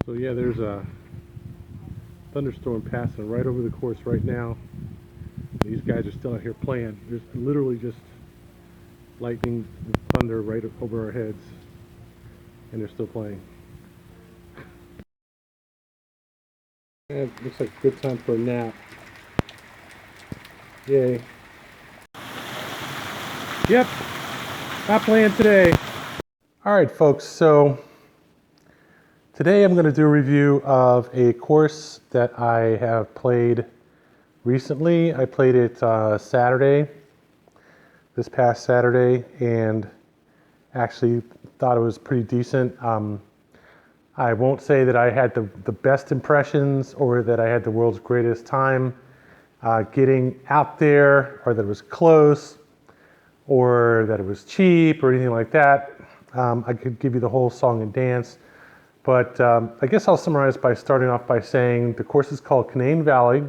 So yeah, there's a thunderstorm passing right over the course right now. These guys are still out here playing. There's literally just lightning and thunder right over our heads, and they're still playing. It looks like a good time for a nap. Yay. Yep, not playing today. Alright folks, so today I'm going to do a review of a course that I have played recently. I played it this past Saturday, and actually thought it was pretty decent. I won't say that I had the best impressions or that I had the world's greatest time getting out there, or that it was close, or that it was cheap, or anything like that. I could give you the whole song and dance, but I guess I'll summarize by starting off by saying the course is called Canaan Valley.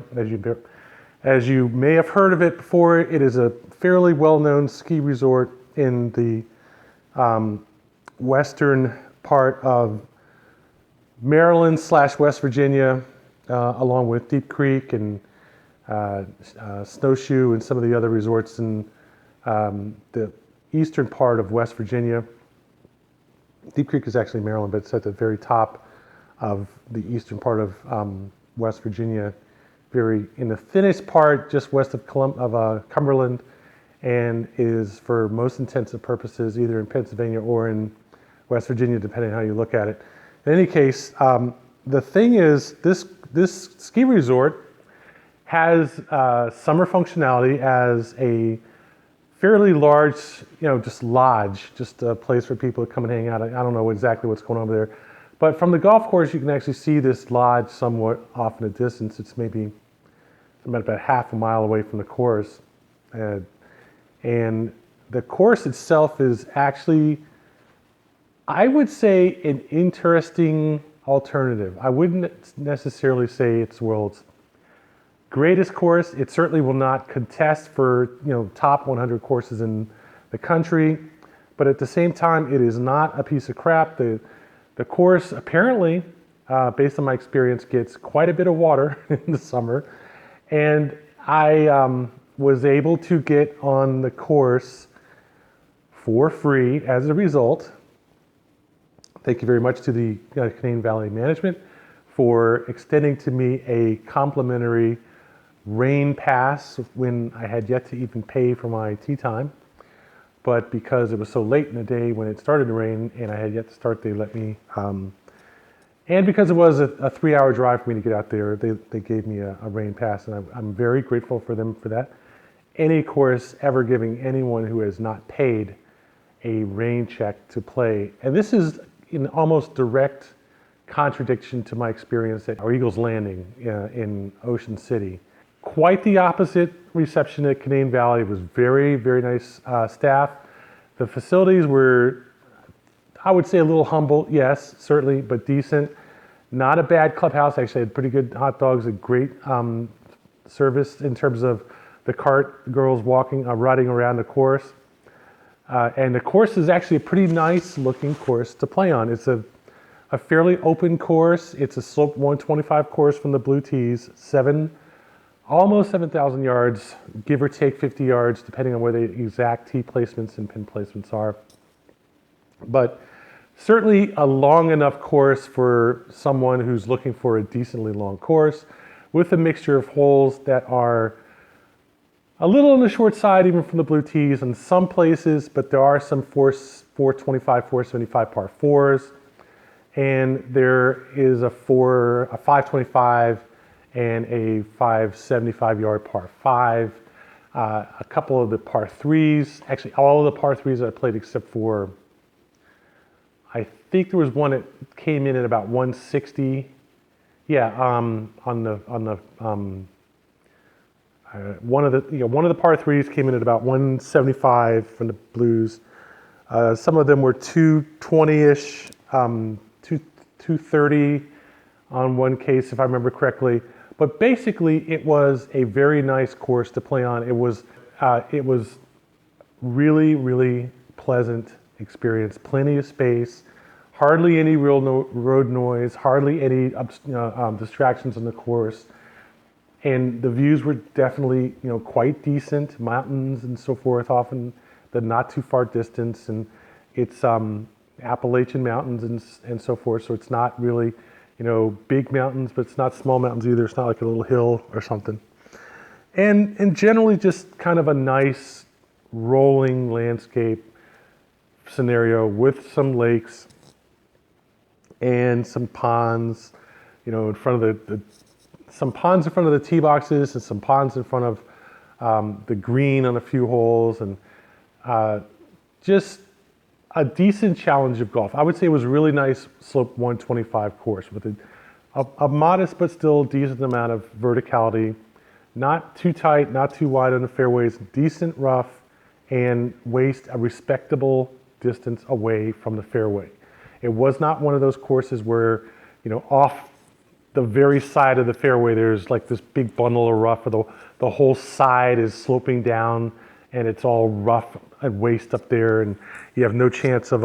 As you may have heard of it before, it is a fairly well-known ski resort in the western part of Maryland / West Virginia, along with Deep Creek and Snowshoe and some of the other resorts in the eastern part of West Virginia. Deep Creek is actually Maryland, but it's at the very top of the eastern part of West Virginia, in the thinnest part, just west of Cumberland, and is, for most intents and purposes, either in Pennsylvania or in West Virginia, depending on how you look at it. In any case, the thing is, this ski resort has summer functionality as a fairly large, just lodge, just a place for people to come and hang out. I don't know exactly what's going on over there, but from the golf course, you can actually see this lodge somewhat off in the distance. It's maybe about half a mile away from the course, and the course itself is actually, I would say, an interesting alternative. I wouldn't necessarily say it's the world's greatest course. It certainly will not contest for top 100 courses in the country, but at the same time, it is not a piece of crap. The course apparently, based on my experience, gets quite a bit of water in the summer, and I was able to get on the course for free as a result. Thank you very much to the Canaan Valley Management for extending to me a complimentary rain pass when I had yet to even pay for my tee time. But because it was so late in the day when it started to rain and I had yet to start, they let me, and because it was a 3-hour drive for me to get out there, they gave me a rain pass, and I'm very grateful for them for that. Any course ever giving anyone who has not paid a rain check to play. And this is in almost direct contradiction to my experience at our Eagles Landing in Ocean City. Quite the opposite reception at Canaan Valley. It was very, very nice staff. The facilities were, I would say, a little humble, yes, certainly, but decent. Not a bad clubhouse. Actually, had pretty good hot dogs, a great service in terms of the cart girls riding around the course. And the course is actually a pretty nice looking course to play on. It's a fairly open course. It's a slope 125 course from the blue tees, almost 7,000 yards, give or take 50 yards, depending on where the exact tee placements and pin placements are. But certainly a long enough course for someone who's looking for a decently long course, with a mixture of holes that are a little on the short side, even from the blue tees in some places, but there are some 425, 475 par 4s, and there is a 525 and a 575-yard par 5. A couple of the par 3s, actually all of the par 3s that I played except for, I think there was one that came in at about 160. Yeah, one of the par 3s came in at about 175 from the blues. Some of them were 220-ish, 230 on one case, if I remember correctly. But basically, it was a very nice course to play on. It was really, really pleasant experience. Plenty of space, hardly any real road noise, hardly any distractions on the course. And the views were definitely, quite decent, mountains and so forth, often the not too far distance. And it's Appalachian Mountains and so forth. So it's not really, big mountains, but it's not small mountains either. It's not like a little hill or something. And generally just kind of a nice rolling landscape scenario with some lakes and some ponds, in front of some ponds in front of the tee boxes and some ponds in front of the green on a few holes, and just a decent challenge of golf. I would say it was a really nice slope 125 course with a modest but still decent amount of verticality, not too tight, not too wide on the fairways, decent rough, and waist a respectable distance away from the fairway. It was not one of those courses where, off the very side of the fairway, there's like this big bundle of rough, or the whole side is sloping down and it's all rough at waist up there, and you have no chance of,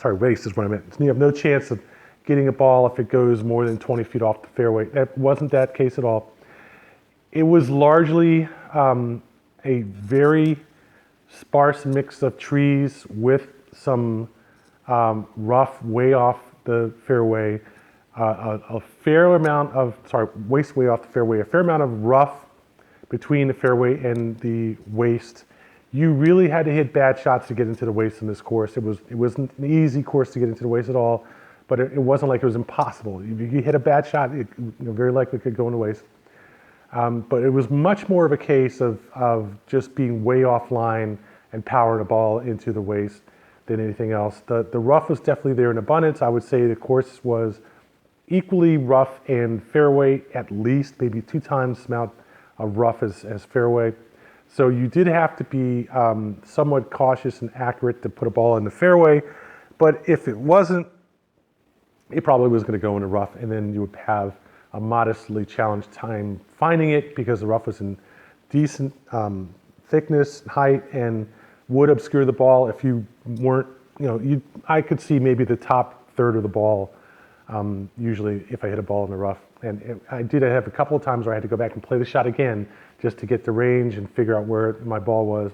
waist is what I meant. You have no chance of getting a ball if it goes more than 20 feet off the fairway. That wasn't that case at all. It was largely a very sparse mix of trees with some rough way off the fairway, a fair amount of, waist way off the fairway, a fair amount of rough between the fairway and the waist. You really had to hit bad shots to get into the waist in this course. It wasn't an easy course to get into the waist at all, but it wasn't like it was impossible. If you hit a bad shot, it very likely could go in the waist. But it was much more of a case of just being way offline and powering a ball into the waist than anything else. The rough was definitely there in abundance. I would say the course was equally rough and fairway, at least maybe 2 times the amount of rough as fairway. So you did have to be somewhat cautious and accurate to put a ball in the fairway. But if it wasn't, it probably was going to go in the rough, and then you would have a modestly challenged time finding it because the rough was in decent thickness, height, and would obscure the ball if you weren't, I could see maybe the top third of the ball usually if I hit a ball in the rough. And I did have a couple of times where I had to go back and play the shot again just to get the range and figure out where my ball was.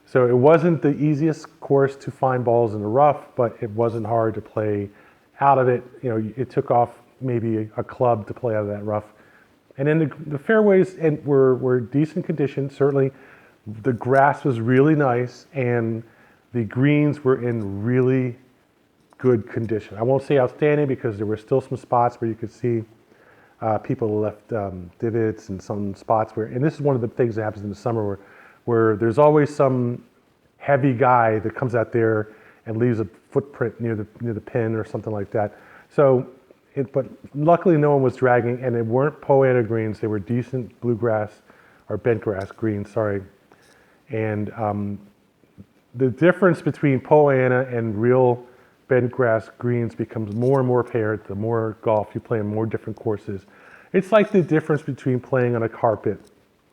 So it wasn't the easiest course to find balls in the rough, but it wasn't hard to play out of it. It took off maybe a club to play out of that rough. And then the fairways were decent conditions. Certainly the grass was really nice and the greens were in really good condition. I won't say outstanding because there were still some spots where you could see people left divots and some spots where, and this is one of the things that happens in the summer where there's always some heavy guy that comes out there and leaves a footprint near the pin or something like that. So, but luckily no one was dragging, and they weren't Po Ana greens. They were decent bluegrass or bentgrass greens, sorry. And the difference between Po Ana and real bentgrass greens becomes more and more apparent the more golf you play in more different courses. It's like the difference between playing on a carpet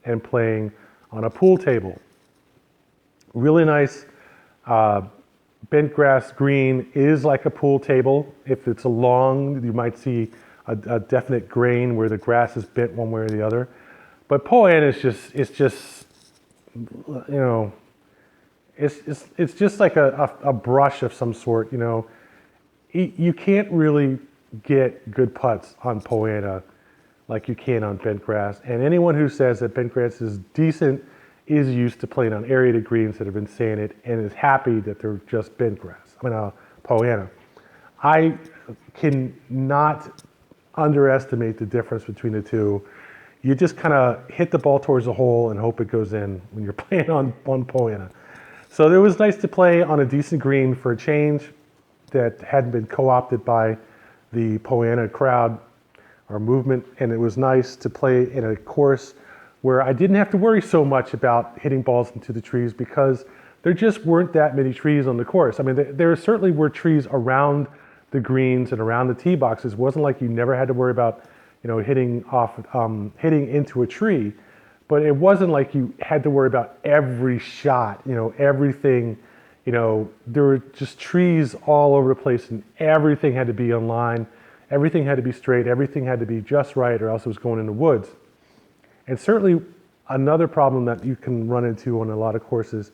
and playing on a pool table. Really nice bentgrass green is like a pool table. If it's long, you might see a definite grain where the grass is bent one way or the other. But Po Ana is just, it's just like a brush of some sort. You can't really get good putts on Po Ana like you can on bentgrass. And anyone who says that bentgrass is decent is used to playing on aerated greens that have been sanded and is happy that they're just bentgrass. Po Ana. I cannot underestimate the difference between the two. You just kind of hit the ball towards the hole and hope it goes in when you're playing on Po Ana. So it was nice to play on a decent green for a change that hadn't been co-opted by the Po Ana crowd or movement, and it was nice to play in a course where I didn't have to worry so much about hitting balls into the trees because there just weren't that many trees on the course. There certainly were trees around the greens and around the tee boxes. It wasn't like you never had to worry about, hitting into a tree, but it wasn't like you had to worry about every shot, everything, there were just trees all over the place, and everything had to be on line, everything had to be straight, everything had to be just right, or else it was going in the woods. And certainly another problem that you can run into on a lot of courses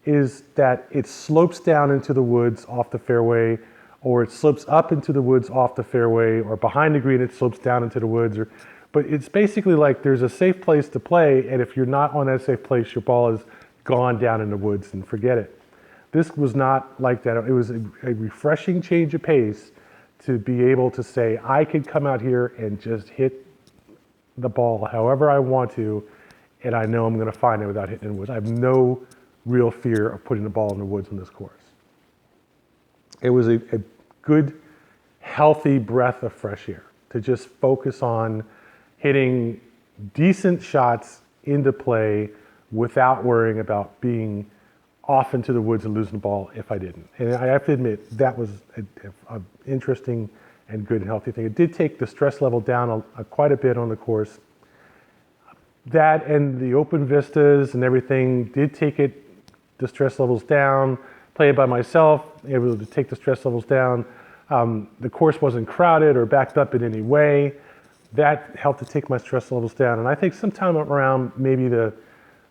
is that it slopes down into the woods off the fairway, or it slopes up into the woods off the fairway, or behind the green it slopes down into the woods. But it's basically like there's a safe place to play, and if you're not on that safe place, your ball is gone down in the woods and forget it. This was not like that. It was a refreshing change of pace to be able to say, I could come out here and just hit the ball however I want to, and I know I'm going to find it without hitting it in the woods. I have no real fear of putting the ball in the woods on this course. It was a good, healthy breath of fresh air to just focus on hitting decent shots into play without worrying about being off into the woods and losing the ball if I didn't. And I have to admit, that was an interesting and good and healthy thing. It did take the stress level down quite a bit on the course. That and the open vistas and everything did take the stress levels down. Playing by myself, able to take the stress levels down. The course wasn't crowded or backed up in any way. That helped to take my stress levels down. And I think sometime around maybe the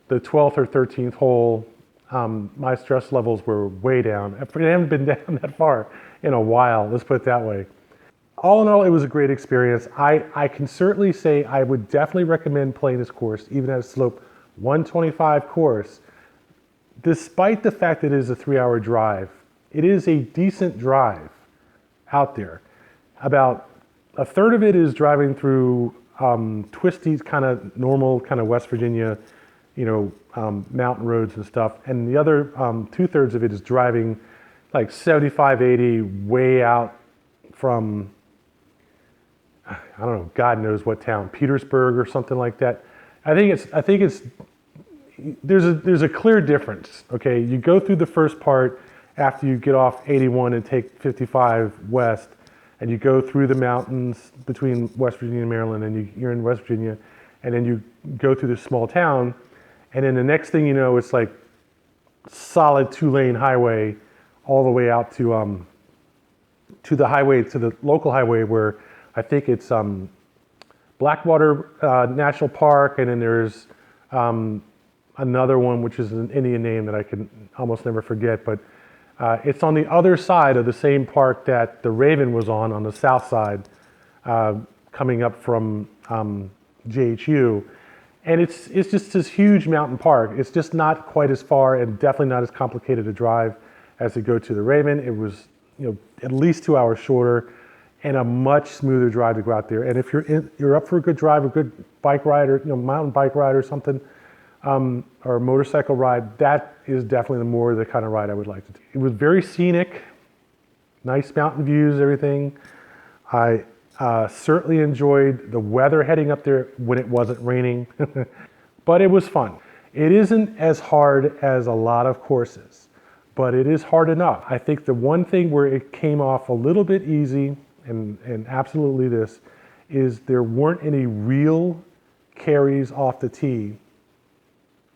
12th or 13th hole, my stress levels were way down. I haven't been down that far in a while, let's put it that way. All in all, it was a great experience. I can certainly say I would definitely recommend playing this course, even at a slope 125 course. Despite the fact that it is a 3-hour drive, it is a decent drive out there. About a third of it is driving through twisty, kind of normal, kind of West Virginia, mountain roads and stuff. And the other 2/3 of it is driving like 75, 80 way out from, I don't know, God knows what town, Petersburg or something like that. I think it's there's a clear difference. Okay, you go through the first part after you get off 81 and take 55 west, and you go through the mountains between West Virginia and Maryland, and you're in West Virginia, and then you go through this small town, and then the next thing you know, it's like solid 2-lane highway all the way out to the highway, to the local highway where I think it's Blackwater National Park, and then there's another one which is an Indian name that I can almost never forget, but it's on the other side of the same park that the Raven was on the south side, coming up from JHU. And it's just this huge mountain park. It's just not quite as far and definitely not as complicated a drive as to go to the Raven. It was at least 2 hours shorter and a much smoother drive to go out there. And if you're up for a good drive, a good bike ride, or mountain bike ride or something, or a motorcycle ride, that is definitely more the kind of ride I would like to do. It was very scenic, nice mountain views, everything. I certainly enjoyed the weather heading up there when it wasn't raining, but it was fun. It isn't as hard as a lot of courses, but it is hard enough. I think the one thing where it came off a little bit easy, and absolutely this, is there weren't any real carries off the tee.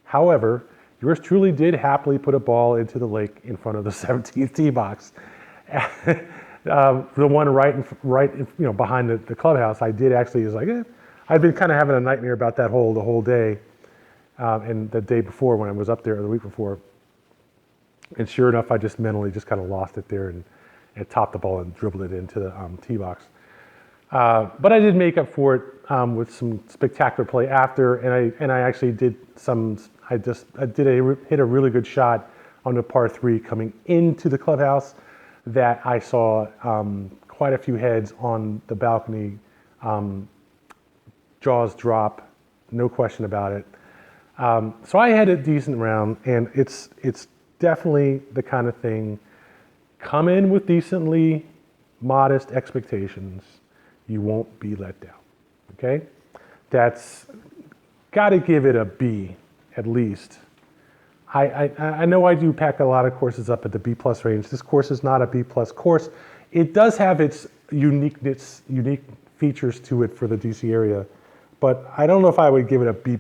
However, yours truly did happily put a ball into the lake in front of the 17th tee box. The one right behind the clubhouse, I did actually, I'd been kind of having a nightmare about that hole the whole day, and the day before when I was up there, or the week before. And sure enough, I just mentally just kind of lost it there and topped the ball and dribbled it into the tee box. But I did make up for it with some spectacular play after, and I actually did hit a really good shot on the par 3 coming into the clubhouse that I saw quite a few heads on the balcony, jaws drop, no question about it. So I had a decent round, and it's definitely the kind of thing, come in with decently modest expectations, you won't be let down, okay? That's got to give it a B, at least. I know I do pack a lot of courses up at the B+ range. This course is not a B+ course. It does have its unique features to it for the DC area, but I don't know if I would give it a B+.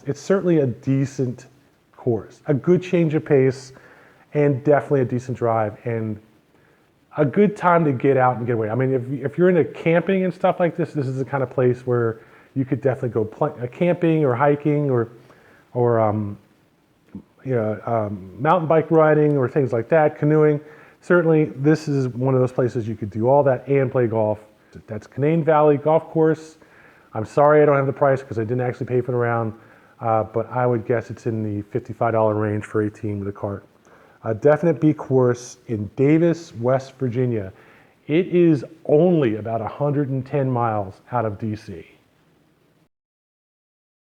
It's certainly a decent course, a good change of pace, and definitely a decent drive and a good time to get out and get away. I mean, if you're into camping and stuff like this is the kind of place where you could definitely go camping or hiking or mountain bike riding or things like that, canoeing. Certainly, this is one of those places you could do all that and play golf. That's Canaan Valley Golf Course. I'm sorry I don't have the price because I didn't actually pay for the round, but I would guess it's in the $55 range for 18 with a cart. A definite B course in Davis, West Virginia. It is only about 110 miles out of DC.